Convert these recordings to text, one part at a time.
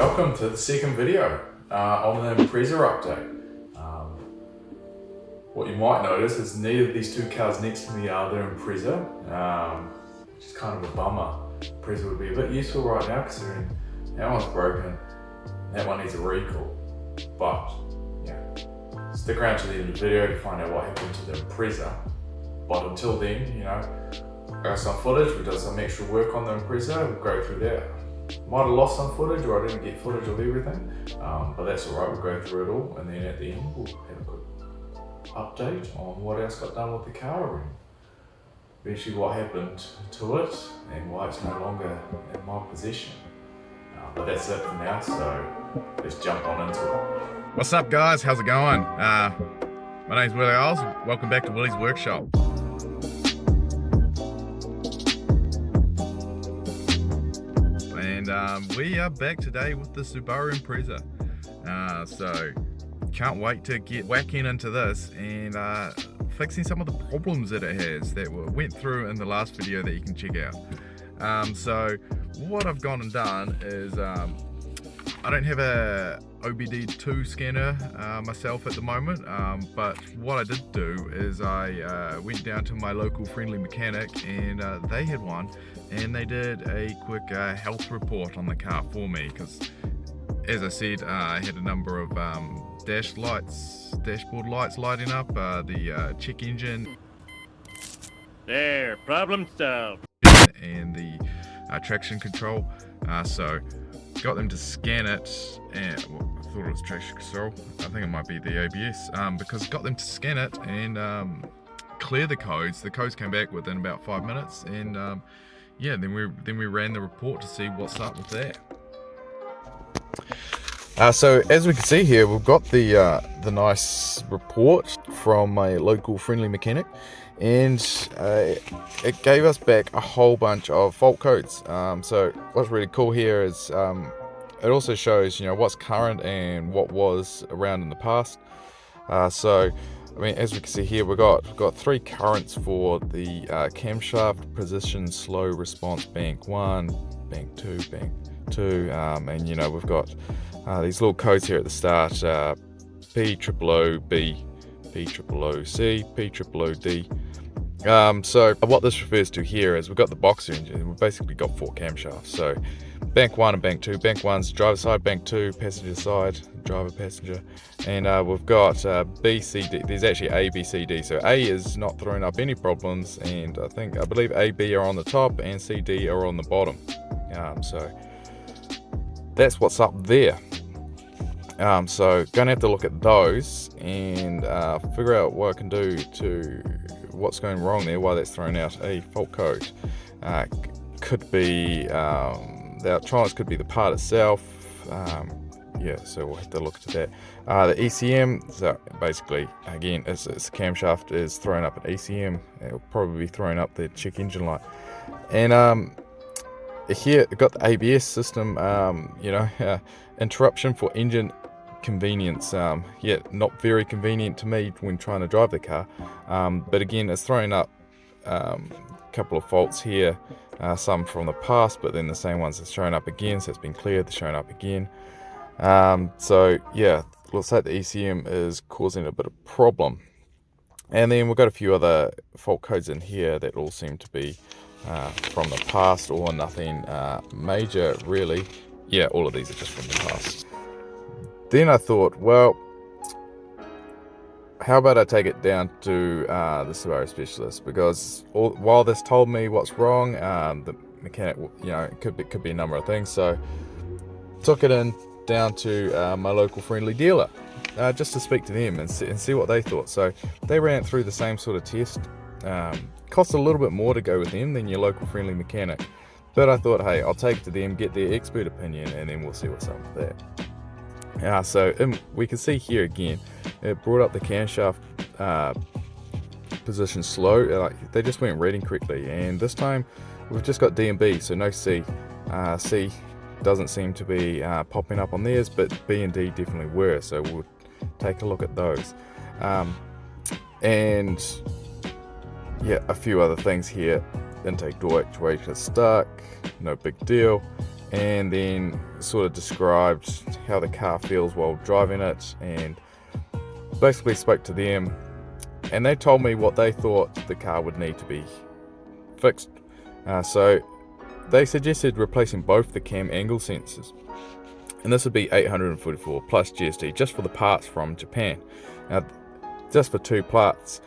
Welcome to the second video on the Impreza update. What you might notice is neither of these two cars next to me are the Impreza, which is kind of a bummer. Impreza would be a bit useful right now considering that one's broken, that one needs a recall. But yeah, stick around to the end of the video to find out what happened to the Impreza. But until then, you know, I got some footage, we did some extra work on the Impreza, we'll go through that. Might have lost some footage or I didn't get footage of everything, but that's alright, we'll go through it all and then at the end we'll have a quick update on what else got done with the car and eventually what happened to it and why it's no longer in my possession. But that's it for now, so let's jump on into it. What's up guys, how's it going? My name's WilliamJeyles, welcome back to Willies Workshop. And we are back today with the Subaru Impreza. So can't wait to get whacking into this and fixing some of the problems that it has that we went through in the last video that you can check out. So what I've gone and done is I don't have a OBD2 scanner myself at the moment, but what I did do is I went down to my local friendly mechanic and they had one and they did a quick health report on the car for me because, as I said, I had a number of dashboard lights lighting up, the check engine. There, problem solved. And the traction control. So got them to scan it, and well, I thought it was traction control. I think it might be the ABS, because got them to scan it and clear the codes. The codes came back within about 5 minutes, and yeah, then we ran the report to see what's up with that. So as we can see here, we've got the nice report from my local friendly mechanic, and it gave us back a whole bunch of fault codes. So what's really cool here is it also shows, you know, what's current and what was around in the past. So I mean, as we can see here, we've got 3 currents for the camshaft position slow response bank 1, bank 2, bank 2, and you know, we've got these little codes here at the start, P000B, P000C, P000D. So what this refers to here is we've got the boxer engine. We've basically got 4 camshafts. So bank 1 and bank 2. Bank 1's driver side, bank 2 passenger side, driver passenger. And we've got B, C, D. There's actually A, B, C, D. So A is not throwing up any problems, and I believe A, B are on the top and C, D are on the bottom. So that's what's up there. So gonna have to look at those and figure out what I can do to what's going wrong there, why that's thrown out a fault code. Could be the electronics, could be the part itself. Yeah, so we'll have to look at that. The ECM, so basically again, it's the camshaft is throwing up an ECM. It'll probably be throwing up the check engine light. And here we've got the ABS system, you know, interruption for engine convenience. Yeah, not very convenient to me when trying to drive the car, but again, it's throwing up a couple of faults here, some from the past, but then the same ones are showing up again, so it's been cleared, they're showing up again. So yeah, looks like the ECM is causing a bit of problem. And then we've got a few other fault codes in here that all seem to be from the past or nothing major really. Yeah, all of these are just from the past. Then I thought, well, how about I take it down to the Subaru specialist, because while this told me what's wrong, the mechanic, you know, it could be a number of things. So took it down to my local friendly dealer just to speak to them and see what they thought. So they ran it through the same sort of test. Cost a little bit more to go with them than your local friendly mechanic, but I thought, hey, I'll take it to them, get their expert opinion, and then we'll see what's up with that. So we can see here again, it brought up the camshaft position slow. They just weren't reading correctly, and this time we've just got D and B, so no C. C doesn't seem to be popping up on theirs, but B and D definitely were, so we'll take a look at those. And yeah, a few other things here. Intake door actuator stuck, no big deal. and then sort of described how the car feels while driving it, and basically spoke to them, and they told me what they thought the car would need to be fixed. So they suggested replacing both the cam angle sensors, and this would be $844 plus GST just for the parts from Japan. Now, just for 2 parts,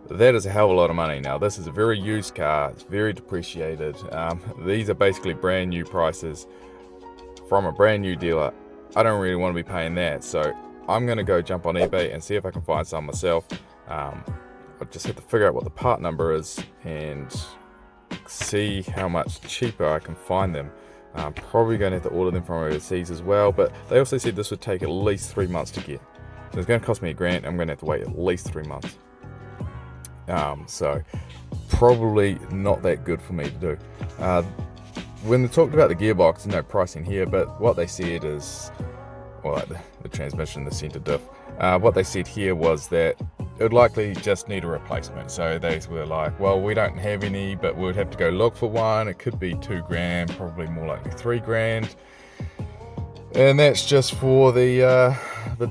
that is a hell of a lot of money. Now, this is a very used car, it's very depreciated. These are basically brand new prices from a brand new dealer. I don't really want to be paying that, so I'm going to go jump on eBay and see if I can find some myself. I just have to figure out what the part number is and see how much cheaper I can find them. I'm probably going to have to order them from overseas as well, but they also said this would take at least 3 months to get. So it's going to cost me $1,000. I'm going to have to wait at least 3 months. So probably not that good for me to do. When they talked about the gearbox, there's no pricing here, but what they said is, well, like the transmission, the center diff, what they said here was that it would likely just need a replacement. So they were like, well, we don't have any, but we'd have to go look for one. It could be $2,000, probably more likely $3,000. And that's just for the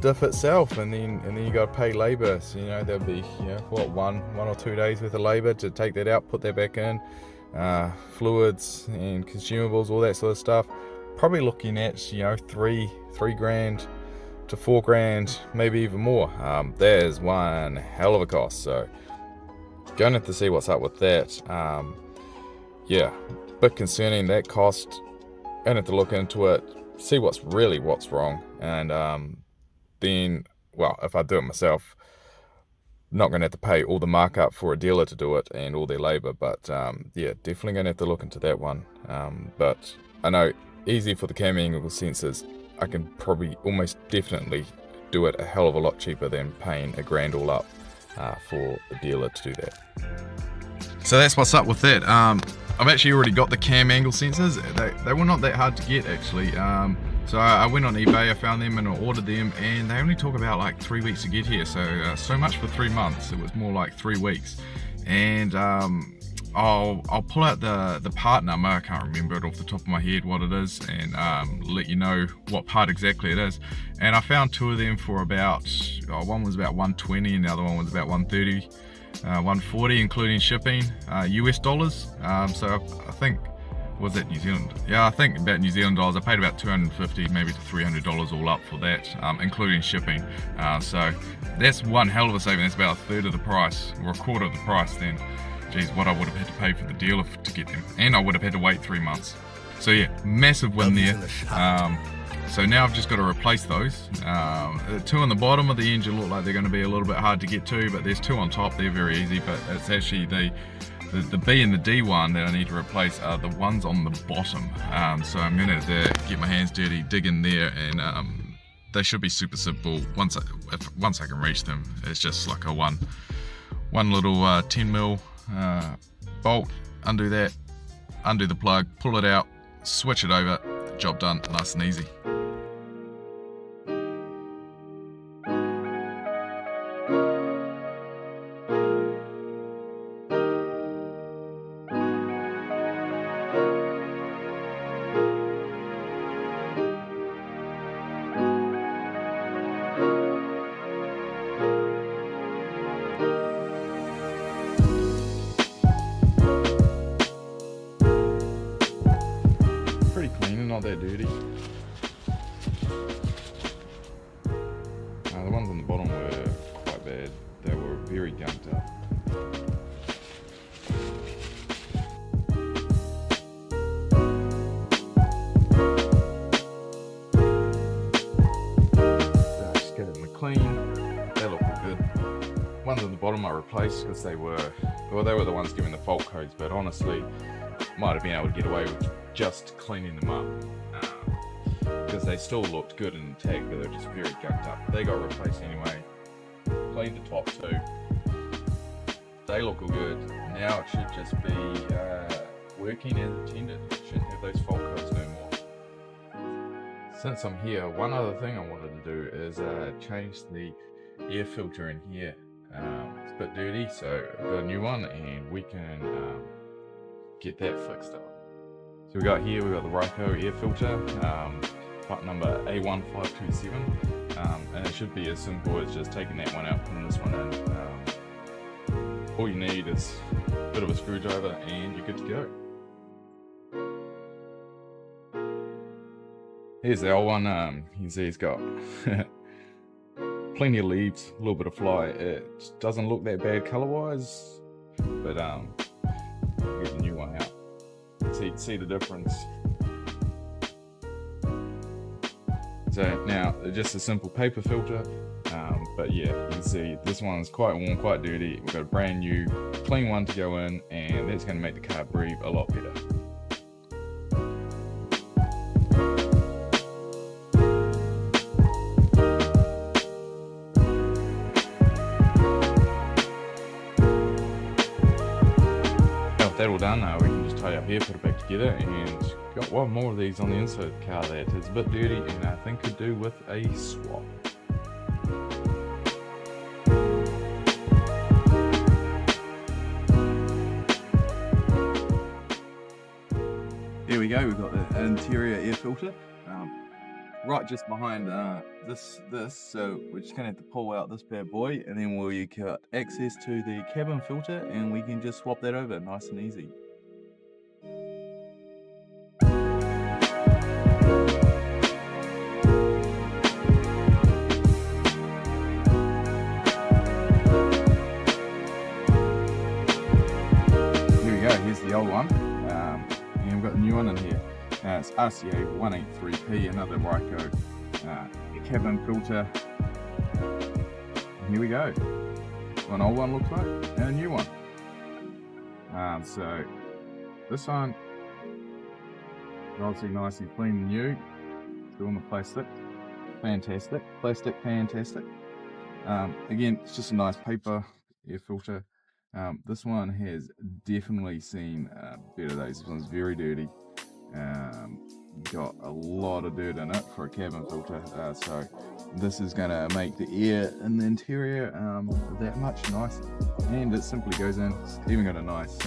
diff itself, and then you got to pay labor. So there'll be what, one or 2 days worth of labor to take that out, put that back in, fluids and consumables, all that sort of stuff. Probably looking at $3,000 to $4,000, maybe even more. That is one hell of a cost. So going to have to see what's up with that. Yeah, bit concerning, that cost. Gonna have to look into it, see what's wrong, and then, well, if I do it myself, not going to have to pay all the markup for a dealer to do it and all their labor. But yeah, definitely going to have to look into that one. But I know easy for the cam angle sensors, I can probably almost definitely do it a hell of a lot cheaper than paying $1,000 all up for the dealer to do that. So that's what's up with that. I've actually already got the cam angle sensors. They were not that hard to get, actually. So I went on eBay, I found them and I ordered them, and they only took about like 3 weeks to get here. So much for 3 months. It was more like 3 weeks. And I'll pull out the part number. I can't remember it off the top of my head what it is, and let you know what part exactly it is. And I found 2 of them for about, one was about $120 and the other one was about $130, $140 including shipping, US dollars. So I think, was that New Zealand? Yeah, I think about New Zealand dollars. I paid about $250, maybe to $300 all up for that, including shipping. So that's one hell of a saving. That's about 1/3 of the price, or 1/4 of the price then. Geez, what I would have had to pay for the dealer to get them, and I would have had to wait 3 months. So yeah, massive win there. So now I've just got to replace those. The 2 on the bottom of the engine look like they're going to be a little bit hard to get to, but there's 2 on top. They're very easy, but it's actually the B and the D one that I need to replace are the ones on the bottom. So I'm going to have to get my hands dirty, dig in there, and they should be super simple once I can reach them. It's just like a one little 10mm bolt, undo that, undo the plug, pull it out, switch it over, job done, nice and easy. Not that dirty. The ones on the bottom were quite bad. They were very gunked up. Just get them clean. They look good. Ones on the bottom I replaced because they were the ones giving the fault codes, but honestly, might have been able to get away with just cleaning them up, because they still looked good and intact, but they're just very gunked up. They got replaced anyway. Cleaned the top 2. They look all good. Now it should just be working as intended. It shouldn't have those fault codes no more. Since I'm here, one other thing I wanted to do is change the air filter in here. It's a bit dirty, so I've got a new one, and we can get that fixed up. So So we got the Ryko air filter, part number A1527, and it should be as simple as just taking that one out, putting this one in. All you need is a bit of a screwdriver and you're good to go. Here's the old one. You can see it's got plenty of leaves, a little bit of fly. It doesn't look that bad color wise, but get the new one out. So you can see the difference. So now just a simple paper filter, but yeah, you can see this one's quite worn, quite dirty. We've got a brand new clean one to go in, and that's going to make the car breathe a lot better. That all done, we can just tie up here, put it back together, and got one more of these on the inside of the car that is a bit dirty and I think could do with a swap. Here we go, we've got the interior air filter right just behind this, so we're just going to have to pull out this bad boy, and then we'll got access to the cabin filter and we can just swap that over nice and easy. Here we go, here's the old one, and we've got the new one in here. It's RCA 183P, another Ryko cabin filter. And here we go. What an old one looks like, and a new one. So this one, obviously nice and clean and new. Still in the plastic. Fantastic. Plastic, fantastic. Again, it's just a nice paper air filter. This one has definitely seen better days. This one's very dirty. Got a lot of dirt in it for a cabin filter, so this is going to make the air in the interior that much nicer, and it simply goes in. It's even got a nice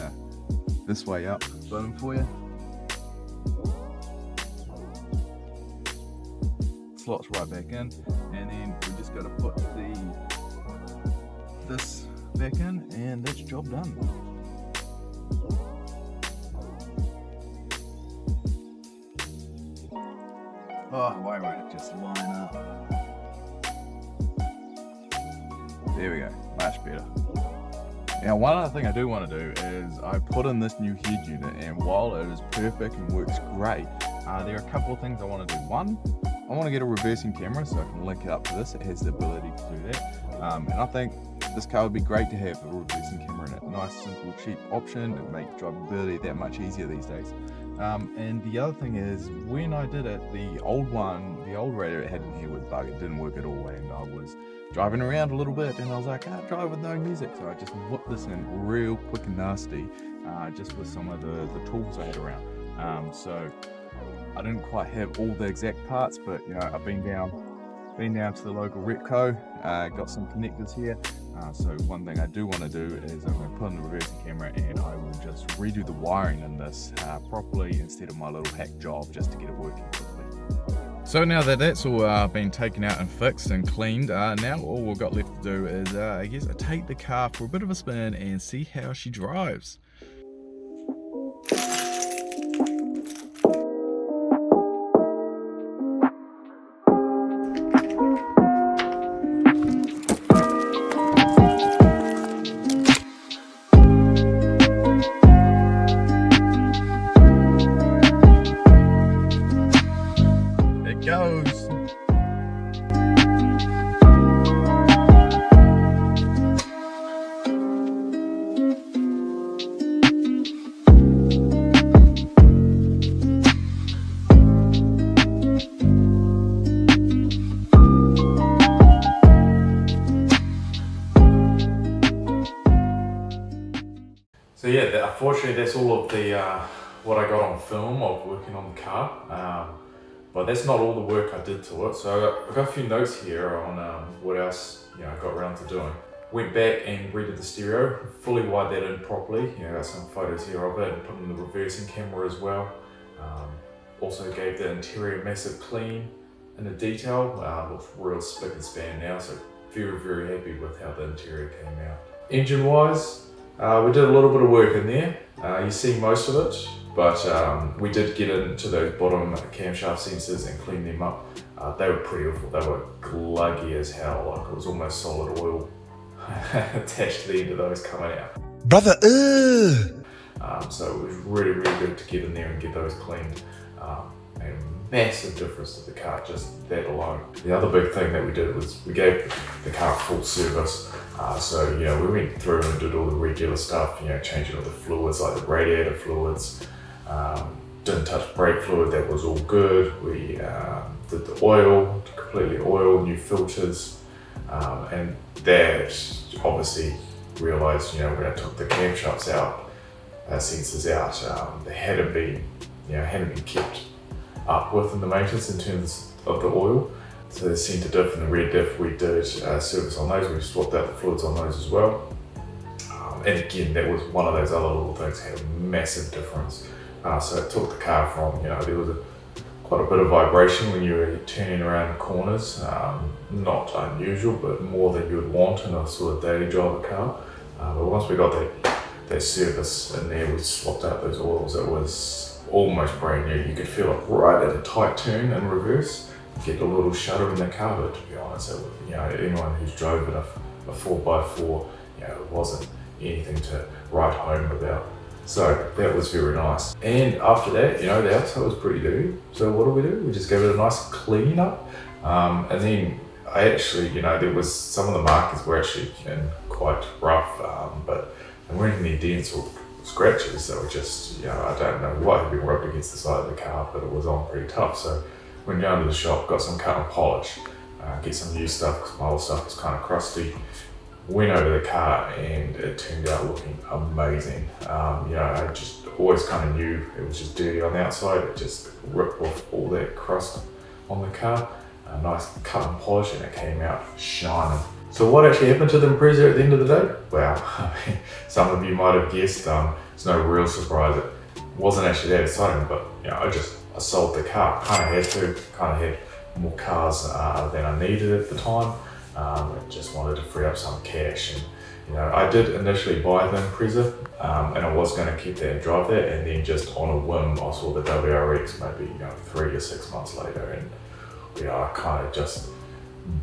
this way up button for you. Slots right back in, and then we just got to put this back in, and that's job done. Oh, why won't it just line up? There we go, much better. Now, one other thing I do want to do is I put in this new head unit, and while it is perfect and works great, there are a couple of things I want to do. One, I want to get a reversing camera so I can link it up to this. It has the ability to do that. And I think this car would be great to have a reversing camera in it. Nice, simple, cheap option. It makes drivability that much easier these days. And the other thing is, when I did it, the old radiator it had in here would bug. It didn't work at all, and I was driving around a little bit, and I was like, I can't drive with no music. So I just whipped this in real quick and nasty, just with some of the tools I had around. So I didn't quite have all the exact parts, but you know, I've been down to the local Repco, got some connectors here. So one thing I do want to do is I'm going to put in the reversing camera, and I will just redo the wiring in this properly instead of my little hack job, just to get it working quickly. So now that that's all been taken out and fixed and cleaned, now all we've got left to do is I guess take the car for a bit of a spin and see how she drives. So yeah, unfortunately that's all of the what I got on film of working on the car, but that's not all the work I did to it. So I've got a few notes here on what else I got around to doing. Went back and redid the stereo, fully wired that in properly. Got some photos here of it, and put in the reversing camera as well. Also gave the interior a massive clean in the detail. Looks real spick and span now, so very happy with how the interior came out. Engine wise, we did a little bit of work in there. You see most of it, but we did get into those bottom camshaft sensors and clean them up. They were pretty awful. They were gluggy as hell, like it was almost solid oil attached to the end of those coming out. Brother, so it was really good to get in there and get those cleaned. Made a massive difference to the car, just that alone. The other big thing that we did was we gave the car full service. So, you know, we went through and did all the regular stuff, you know, changing all the fluids like the radiator fluids. Didn't touch brake fluid, that was all good. We did the oil, completely oil, new filters. And that obviously realised, you know, when I took the camshafts out, sensors out, they hadn't been kept up with in the maintenance in terms of the oil. So the centre diff and the rear diff, we did service on those. We swapped out the fluids on those as well. And again, that was one of those other little things that had a massive difference. So it took the car from, you know, there was quite a bit of vibration when you were turning around corners. Not unusual, but more than you would want in a sort of daily driver car. But once we got that service in there, we swapped out those oils. It was almost brand new. You could feel it right at a tight turn in reverse. Get a little shudder in the car, but to be honest, you know, anyone who's drove in a 4x4, you know, it wasn't anything to write home about. So that was very nice. And after that, you know, the outside was pretty dirty. So what do? We just gave it a nice clean up. And then I actually, you know, there was some of the markers were actually quite rough, but there weren't any dents or scratches. They were just, you know, I don't know what had been rubbed against the side of the car, but it was on pretty tough. So went down to the shop, got some cut and polish, get some new stuff because my old stuff was kind of crusty. Went over the car and it turned out looking amazing. You know, I just always kind of knew it was just dirty on the outside. It just ripped off all that crust on the car. A nice cut and polish, and it came out shining. So what actually happened to the Impreza at the end of the day? Well, I mean, some of you might have guessed. It's no real surprise. It wasn't actually that exciting, but you know, I sold the car. Kind of had more cars than I needed at the time. I just wanted to free up some cash, and you know, I did initially buy the Impreza, and I was going to keep that and drive that, and then just on a whim, I saw the WRX maybe, you know, 3 or 6 months later, and you know, I kind of just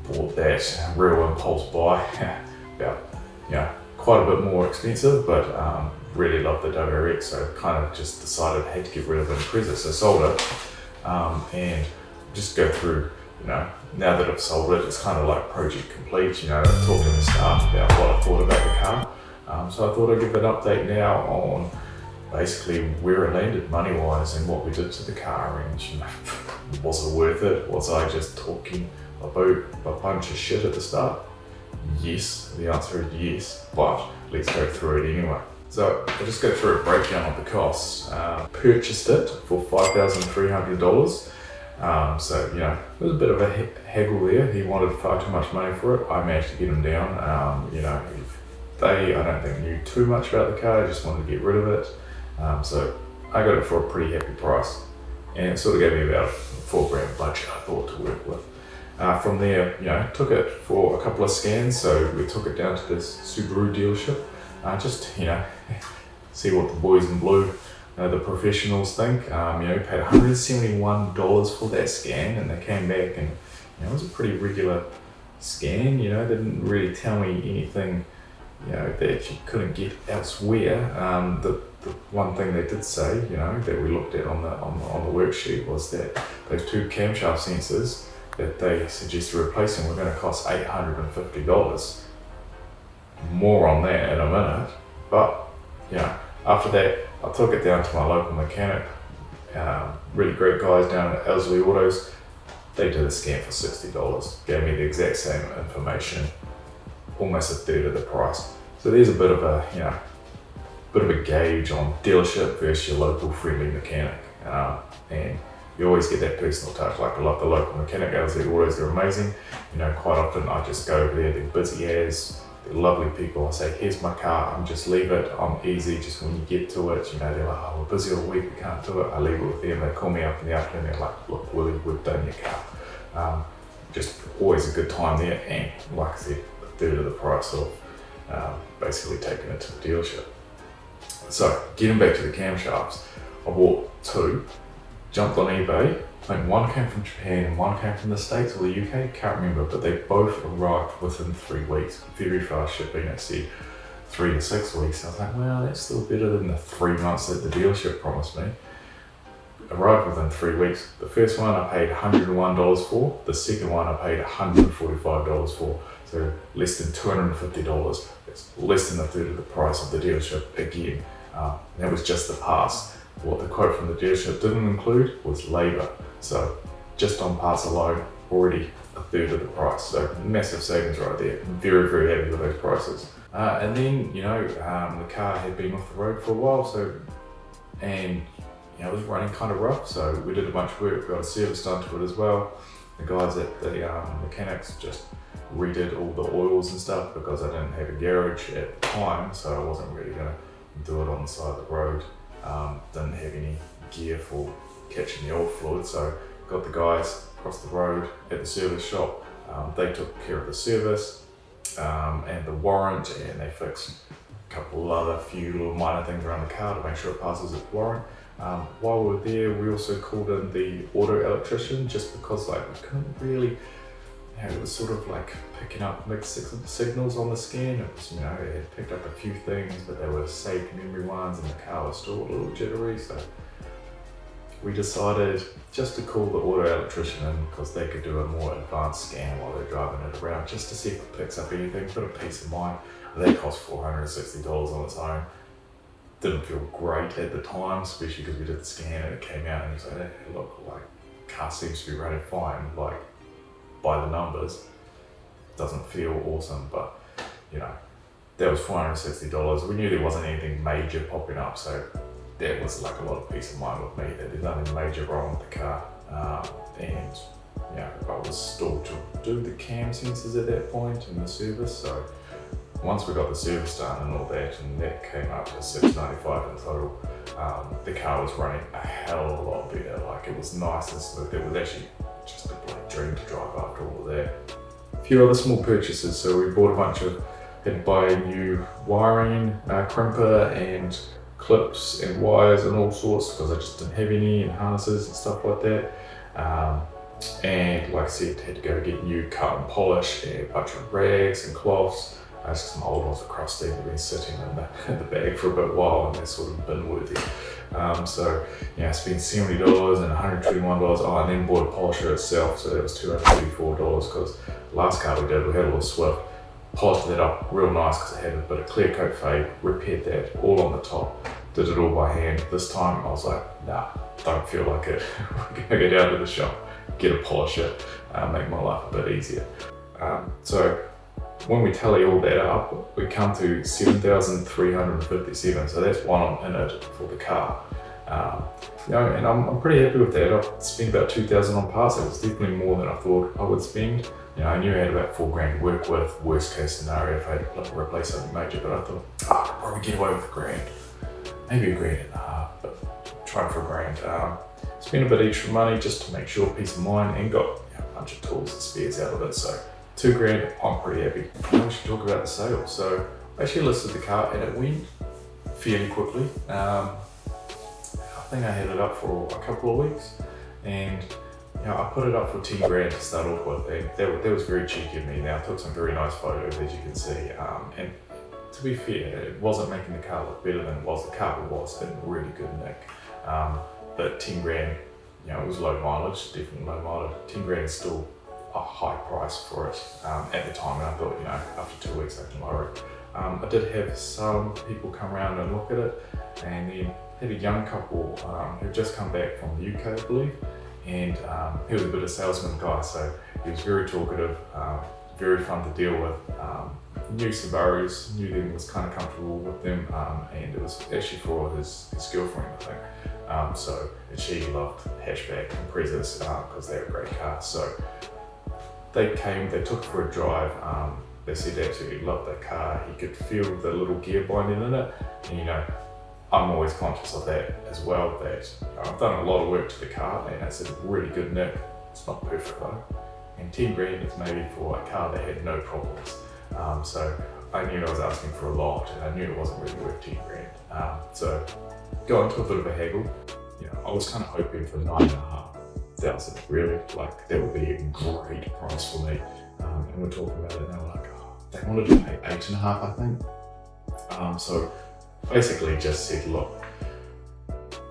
bought that real impulse buy. About, you know, quite a bit more expensive, but really loved the WRX, so kind of just decided I had to get rid of the Impreza, so sold it, and just go through, you know, now that I've sold it, it's kind of like project complete. You know, I've talked to the staff about what I thought about the car, so I thought I'd give an update now on basically where it landed money-wise and what we did to the car, and you know, was it worth it? Was I just talking about a bunch of shit at the start? Yes, the answer is yes, but let's go through it anyway. So I'll just go through a breakdown of the costs. Purchased it for $5,300. So, you know, there was a bit of a haggle there. He wanted far too much money for it. I managed to get him down. You know, I don't think knew too much about the car. I just wanted to get rid of it. So I got it for a pretty happy price. And it sort of gave me about a $4,000 budget I thought to work with. From there, you know, took it for a couple of scans. So we took it down to this Subaru dealership. Just, you know, see what the boys in blue, the professionals think. You know, paid $171 for that scan, and they came back and, you know, it was a pretty regular scan. You know, they didn't really tell me anything, you know, that you couldn't get elsewhere. The one thing they did say, you know, that we looked at on the worksheet was that those 2 camshaft sensors that they suggested replacing were going to cost $850. More on that in a minute, but you know, after that I took it down to my local mechanic, really great guys down at Elsley Autos. They did a scan for $60, gave me the exact same information, almost a third of the price. So there's a bit of a, you know, gauge on dealership versus your local friendly mechanic, and you always get that personal touch. Like I love the local mechanic, Elsley Autos, they're amazing. You know, quite often I just go over there, they're busy as, they're lovely people. I say, here's my car, just leave it, I'm easy, just when you get to it, you know, they're like, oh, we're busy all week, we can't do it. I leave it with them, they call me up in the afternoon, they're like, look, Willie, we've done your car. Just always a good time there, and like I said, a third of the price of basically taking it to the dealership. So, getting back to the camshafts, I bought 2, jumped on eBay. I think one came from Japan and one came from the States or the UK, can't remember, but they both arrived within 3 weeks. Very fast shipping, it said 3 to 6 weeks. I was like, well, that's still better than the 3 months that the dealership promised me. Arrived within 3 weeks. The first one I paid $101 for, the second one I paid $145 for, so less than $250. It's less than a third of the price of the dealership again. That was just the parts. What the quote from the dealership didn't include was labour. So just on parts alone, already a third of the price. So massive savings right there. I'm very, very happy with those prices. And then, you know, the car had been off the road for a while, and you know, it was running kind of rough, so we did a bunch of work, got a service done to it as well. The guys at the mechanics just redid all the oils and stuff because I didn't have a garage at the time, so I wasn't really going to do it on the side of the road. Didn't have any gear for catching the oil fluid, so got the guys across the road at the service shop. They took care of the service and the warrant, and they fixed a couple of other few little minor things around the car to make sure it passes its warrant. While we were there, we also called in the auto electrician just because like we couldn't really, you know, it was sort of like picking up mixed signals on the scan. It was, you know, it had picked up a few things, but they were saved memory ones and the car was still a little jittery, so we decided just to call the auto electrician in because they could do a more advanced scan while they're driving it around just to see if it picks up anything, bit of peace of mind. That cost $460 on its own. Didn't feel great at the time, especially because we did the scan and it came out and you say, hey, look, like, car seems to be running fine, like, by the numbers. Doesn't feel awesome, but, you know, that was $460. We knew there wasn't anything major popping up, so that was like a lot of peace of mind with me that there's nothing major wrong with the car. And, you know, I was still to do the cam sensors at that point in the service, so once we got the service done and all that, and that came up to $695 in total, the car was running a hell of a lot better. Like, it was nice and smooth. It was actually just a bloody dream to drive after all of that. A few other small purchases. So we bought had to buy a new wiring, crimper and clips and wires and all sorts because I just didn't have any, and harnesses and stuff like that. And like I said, had to go get new cut and polish and a bunch of rags and cloths. Some old ones are crusty, they've been sitting in the bag for a bit while and they're sort of bin worthy. So, you know, I spent $70 and $121. Oh, and then bought a polisher itself, so that was $234 because last car we did, we had a little Swift, polished that up real nice because it had a bit of clear coat fade, repaired that all on the top, did it all by hand. This time I was like, nah, don't feel like it. We're gonna go down to the shop, get a polisher, make my life a bit easier. So when we tally all that up, we come to $7,357. So that's one in it for the car. You know, and I'm pretty happy with that. I've spent about $2,000 on parts. It was definitely more than I thought I would spend. You know, I knew I had about $4,000 to work with. Worst case scenario if I had to replace something major, but I thought, I could probably get away with $1,000, maybe $1.5 grand, but try for $1,000. Spent a bit extra money just to make sure, peace of mind, and got, you know, a bunch of tools and spares out of it. So $2,000, I'm pretty happy. Now we should talk about the sale. So I actually listed the car and it went fairly quickly. I think I had it up for a couple of weeks, and you know, I put it up for $10,000 to start off with, and that was very cheeky of me. Now I took some very nice photos, as you can see, and to be fair, it wasn't making the car look better than it was. The car was in really good nick, but $10,000, you know, it was low mileage, definitely low mileage. $10,000 is still a high price for it at the time, and I thought, you know, after 2 weeks I can lower it. I did have some people come around and look at it, and then had a young couple who just come back from the UK, I believe, and he was a bit of a salesman guy, so he was very talkative, very fun to deal with. Knew Subarus, knew them, was kind of comfortable with them, and it was actually for his girlfriend, I think. So she loved hatchback Imprezas because they're a great car. So they came, they took it for a drive. they said they absolutely loved that car. He could feel the little gear binding in it, and you know, I'm always conscious of that as well, that I've done a lot of work to the car and it's a really good nick. It's not perfect though. And 10 grand is maybe for a car that had no problems. So I knew I was asking for a lot and I knew it wasn't really worth 10 grand. So got into a bit of a haggle. You know, I was kind of hoping for 9,500 really, like that would be a great price for me. And we're talking about it and they were like, oh, they wanted to pay 8.5, I think. So basically just said, look,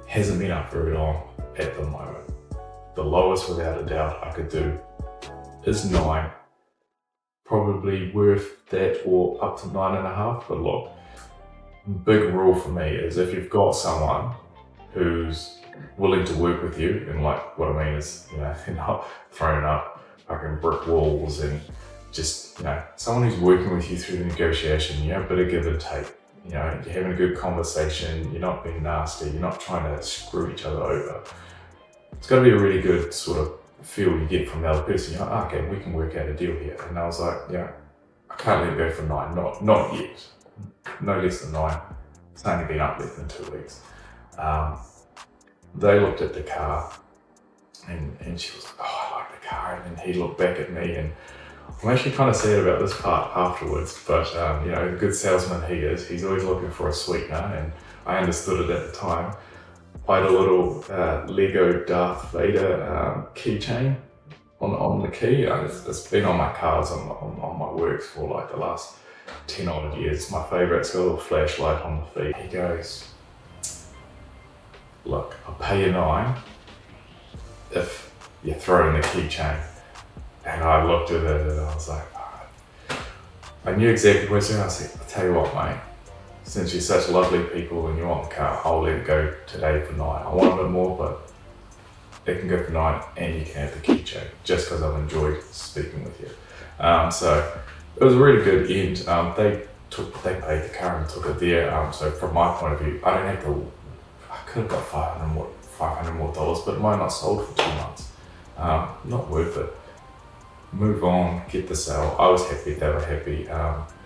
hasn't been up very long at the moment. The lowest without a doubt I could do is 9. Probably worth that or up to 9.5, but look, big rule for me is if you've got someone who's willing to work with you, and like what I mean is, you know, they're not throwing up fucking brick walls and just, you know, someone who's working with you through the negotiation, you know, a bit of give and take. You know, you're having a good conversation, you're not being nasty, you're not trying to screw each other over. It's got to be a really good sort of feel you get from the other person. You're like, oh, okay, we can work out a deal here. And I was like, yeah, I can't let it go for 9, not yet. No less than 9. It's only been up less than 2 weeks. They looked at the car and she was like, oh, I like the car. And then he looked back at me, and I'm actually kind of sad about this part afterwards, but you know, the good salesman he is, he's always looking for a sweetener, and I understood it at the time. I had a little Lego Darth Vader keychain on the key. It's been on my cars on my works for like the last 10 odd years. It's my favourite. It's got a little flashlight on the feet. He goes, look, I'll pay you 9 if you throw in the keychain. And I looked at it and I was like, oh. I knew exactly where to. I said, I'll tell you what, mate, since you're such lovely people and you want the car, I'll let it go today for 9. I want a bit more, but it can go for 9 and you can have the keychain, just because I've enjoyed speaking with you. So it was a really good end. They paid the car and took it there. So from my point of view, I don't have to, I could have got $500 more, but it might not sold for 2 months. Not worth it. Move on, get the sale. I was happy, they were happy.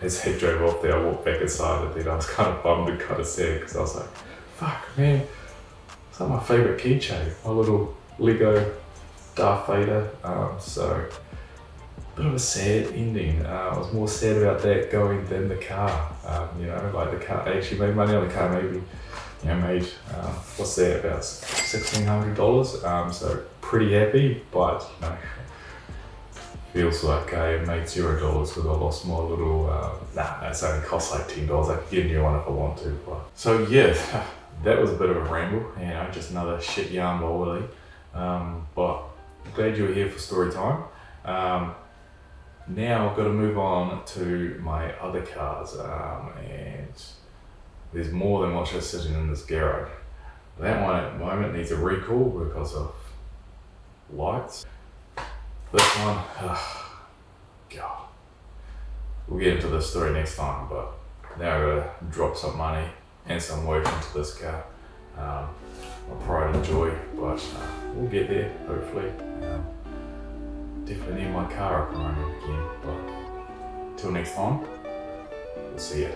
As he drove off there, I walked back inside and then I was kind of bummed and kind of sad because I was like, fuck man, it's like my favourite keychain, my little Lego Darth Vader. So, bit of a sad ending. I was more sad about that going than the car. You know, like the car, I actually made money on the car, maybe, you know, made, what's that, about $1,600. So pretty happy, but you know, feels like I made $0 because I lost my little, it's only cost like $10. I could get a new one if I want to. But. So yeah, that was a bit of a ramble, you know, just another shit yarn by Willie. But I'm glad you were here for story time. Now I've got to move on to my other cars, and there's more than what's just sitting in this garage. That one at the moment needs a recall because of lights. This one, God, we'll get into this story next time, but now I've got to drop some money and some work into this car. My pride and joy, but we'll get there, hopefully. Definitely need my car up and running again, but until next time, we'll see ya.